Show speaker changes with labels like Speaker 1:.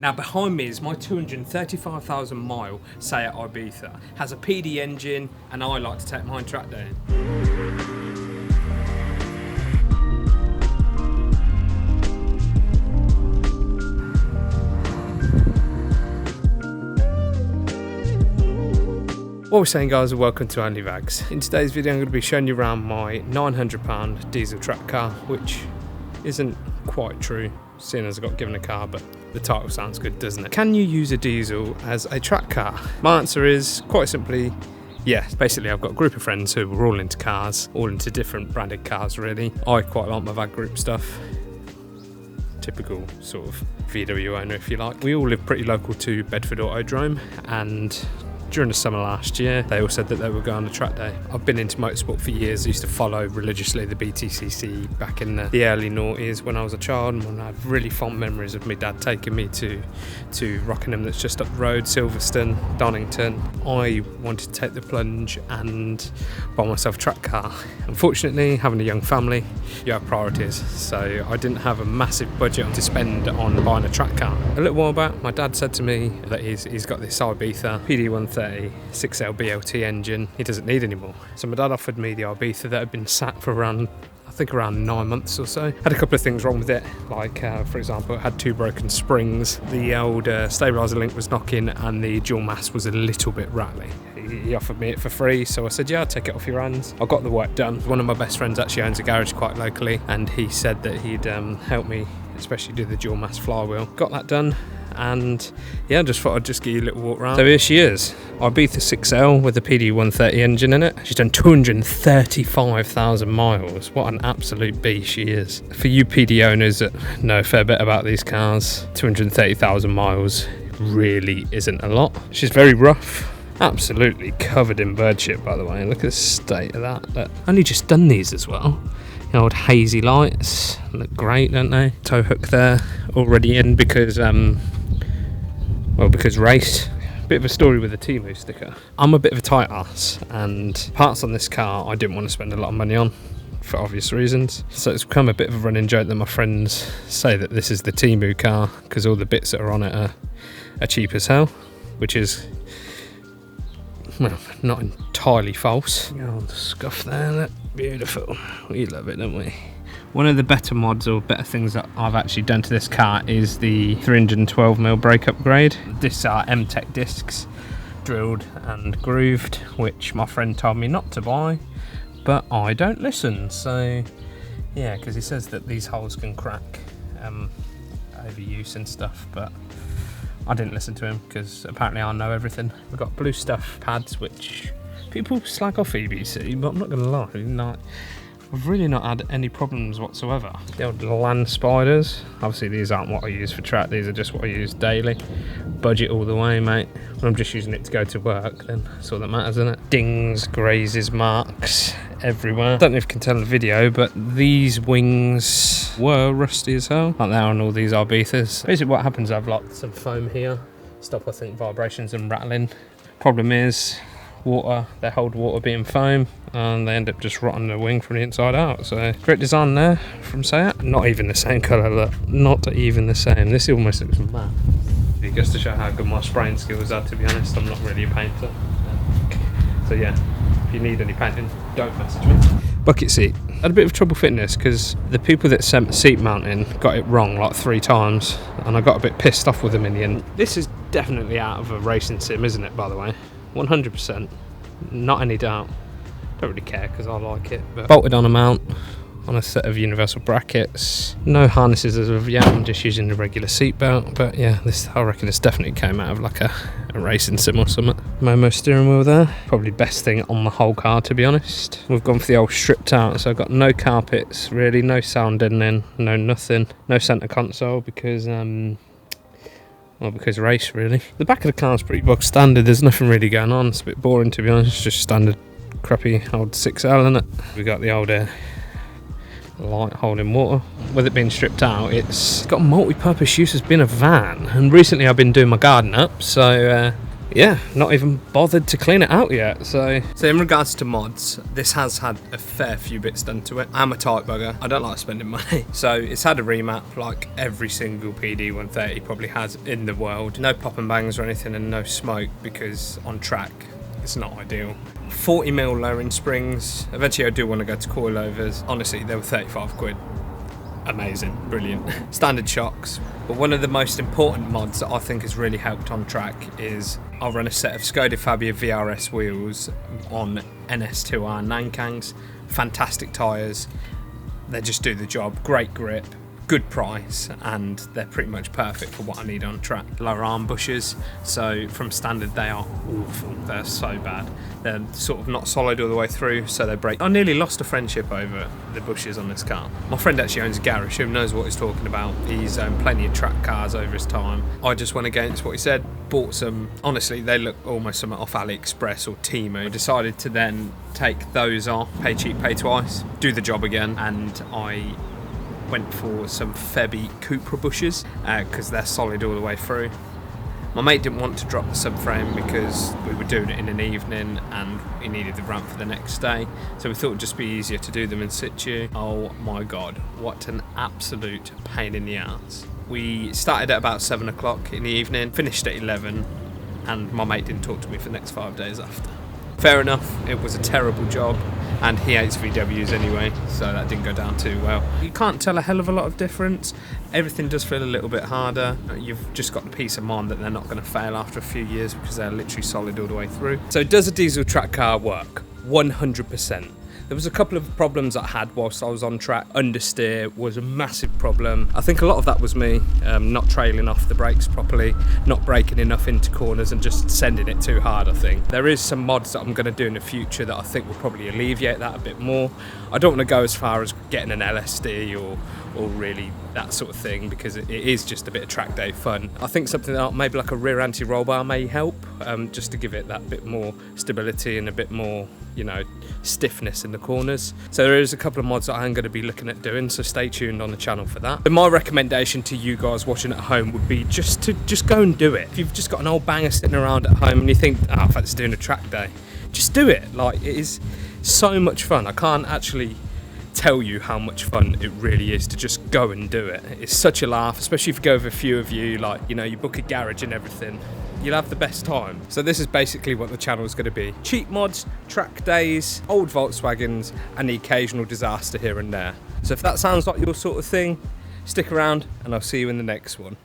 Speaker 1: Now behind me is my 235,000 mile SEAT Ibiza. Has a PD engine and I like to take mine track day. What we're saying, guys, and welcome to OnlyVAGs. In today's video I'm going to be showing you around my £900 diesel track car, which isn't quite true, seeing as I got given a car, but the title sounds good, doesn't it? Can you use a diesel as a track car? My answer is quite simply yes. Basically, I've got a group of friends who were all into cars, all into different branded cars really. I quite like my VAG group stuff. Typical sort of VW owner, if you like. We all live pretty local to Bedford Autodrome, and during the summer last year, they all said that they were going on a track day. I've been into motorsport for years. I used to follow religiously the BTCC back in the early noughties when I was a child, and I have really fond memories of my dad taking me to Rockingham, that's just up the road, Silverstone, Donington. I wanted to take the plunge and buy myself a track car. Unfortunately, having a young family, you have priorities, so I didn't have a massive budget to spend on buying a track car. A little while back, my dad said to me that he's got this Ibiza PD130 6L BLT engine he doesn't need anymore. So my dad offered me the Ibiza that had been sat for around 9 months or so. Had a couple of things wrong with it, like for example, it had 2 broken springs, the old stabiliser link was knocking, and the dual mass was a little bit rattly. He offered me it for free, so I said, yeah, I'll take it off your hands. I got the work done. One of my best friends actually owns a garage quite locally, and he said that he'd help me, especially do the dual mass flywheel. Got that done, and yeah, I just thought I'd just give you a little walk around. So here she is, Ibiza 6L with a PD130 engine in it. She's done 235,000 miles. What an absolute beast she is. For you PD owners that know a fair bit about these cars, 230,000 miles really isn't a lot. She's very rough. Absolutely covered in bird shit, by the way. Look at the state of that. Look, only just done these as well. The old hazy lights look great, don't they? Tow hook there, already in because race. Bit of a story with the Temu sticker. I'm a bit of a tight ass, and parts on this car I didn't want to spend a lot of money on for obvious reasons. So it's become a bit of a running joke that my friends say that this is the Temu car because all the bits that are on it are cheap as hell, which is, well, not entirely false. Oh, the scuff there, look beautiful. We love it, don't we? One of the better mods or better things that I've actually done to this car is the 312mm brake upgrade. These are MTEC discs, drilled and grooved, which my friend told me not to buy, but I don't listen. So yeah, because he says that these holes can crack overuse and stuff, but I didn't listen to him because apparently I know everything. We've got Bluestuff pads, which people slag off EBC, but I'm not going to lie, I've really not had any problems whatsoever. The old land spiders, obviously these aren't what I use for track, these are just what I use daily. Budget all the way, mate. When I'm just using it to go to work, then that's all that matters, isn't it? Dings, grazes, marks everywhere. I don't know if you can tell in the video, but these wings were rusty as hell, like they are on all these Ibizas. Basically what happens, I have lots of foam here, stop I think vibrations and rattling. Problem is, water, they hold water being foam, and they end up just rotting the wing from the inside out. So great design there from SEAT. Not even the same colour, look, not even the same. This almost looks mad. It goes to show how good my spraying skills are, to be honest. I'm not really a painter, so yeah, if you need any painting, don't message me. Bucket seat, I had a bit of trouble fitting this because the people that sent seat mounting got it wrong like 3 times, and I got a bit pissed off with them in the end. This is definitely out of a racing sim, isn't it, by the way? 100%, not any doubt. Don't really care because I like it. But bolted on a mount on a set of universal brackets. No harnesses as of yet, I'm just using the regular seat belt. But yeah, this, I reckon this definitely came out of like a racing sim or something. Momo steering wheel there, probably best thing on the whole car, to be honest. We've gone for the old stripped out, so I've got no carpets really, no sound in, no nothing, no centre console because well, because race really. The back of the car is pretty bog standard, there's nothing really going on. It's a bit boring, to be honest, it's just standard crappy old 6L, isn't it? We got the old light holding water. With it being stripped out, it's got multi-purpose use as being a van, and recently I've been doing my garden up, so yeah, not even bothered to clean it out yet. So in regards to mods, this has had a fair few bits done to it. I'm a tight bugger. I don't like spending money. So it's had a remap like every single PD130 probably has in the world. No pop and bangs or anything, and no smoke, because on track it's not ideal. 40mm lowering springs. Eventually I do want to go to coilovers. Honestly, they were 35 quid. Amazing, brilliant. Standard shocks. But one of the most important mods that I think has really helped on track is I'll run a set of Skoda Fabia VRS wheels on NS2R Nankangs. Fantastic tyres. They just do the job. Great grip, good price, and they're pretty much perfect for what I need on track. Lower arm bushes, so from standard they are awful. They're so bad. They're sort of not solid all the way through, so they break. I nearly lost a friendship over the bushes on this car. My friend actually owns a garage, who knows what he's talking about. He's owned plenty of track cars over his time. I just went against what he said, bought some. Honestly, they look almost something off AliExpress or Temu. I decided to then take those off, pay cheap, pay twice, do the job again, and I went for some Febby Cupra bushes because they're solid all the way through. My mate didn't want to drop the subframe because we were doing it in an evening and he needed the ramp for the next day, so we thought it'd just be easier to do them in situ. Oh my god, what an absolute pain in the ass. We started at about 7 o'clock in the evening, finished at 11, and my mate didn't talk to me for the next 5 days after. Fair enough, it was a terrible job, and he hates VWs anyway, so that didn't go down too well. You can't tell a hell of a lot of difference. Everything does feel a little bit harder. You've just got the peace of mind that they're not going to fail after a few years because they're literally solid all the way through. So does a diesel track car work? 100%. There was a couple of problems I had whilst I was on track. Understeer was a massive problem. I think a lot of that was me not trailing off the brakes properly, not braking enough into corners and just sending it too hard, I think. There is some mods that I'm going to do in the future that I think will probably alleviate that a bit more. I don't want to go as far as getting an LSD or really that sort of thing, because it is just a bit of track day fun. I think something like maybe like a rear anti-roll bar may help, just to give it that bit more stability and a bit more, you know, stiffness in the corners. So there is a couple of mods that I'm going to be looking at doing, so stay tuned on the channel for that. But my recommendation to you guys watching at home would be just go and do it. If you've just got an old banger sitting around at home and you think, oh, I fancy doing a track day, just do it. Like, it is so much fun. I can't actually tell you how much fun it really is to just go and do it. It's such a laugh, especially if you go with a few of you, like, you know, you book a garage and everything. You'll have the best time. So this is basically what the channel is going to be. Cheap mods, track days, old Volkswagens, and the occasional disaster here and there. So if that sounds like your sort of thing, stick around and I'll see you in the next one.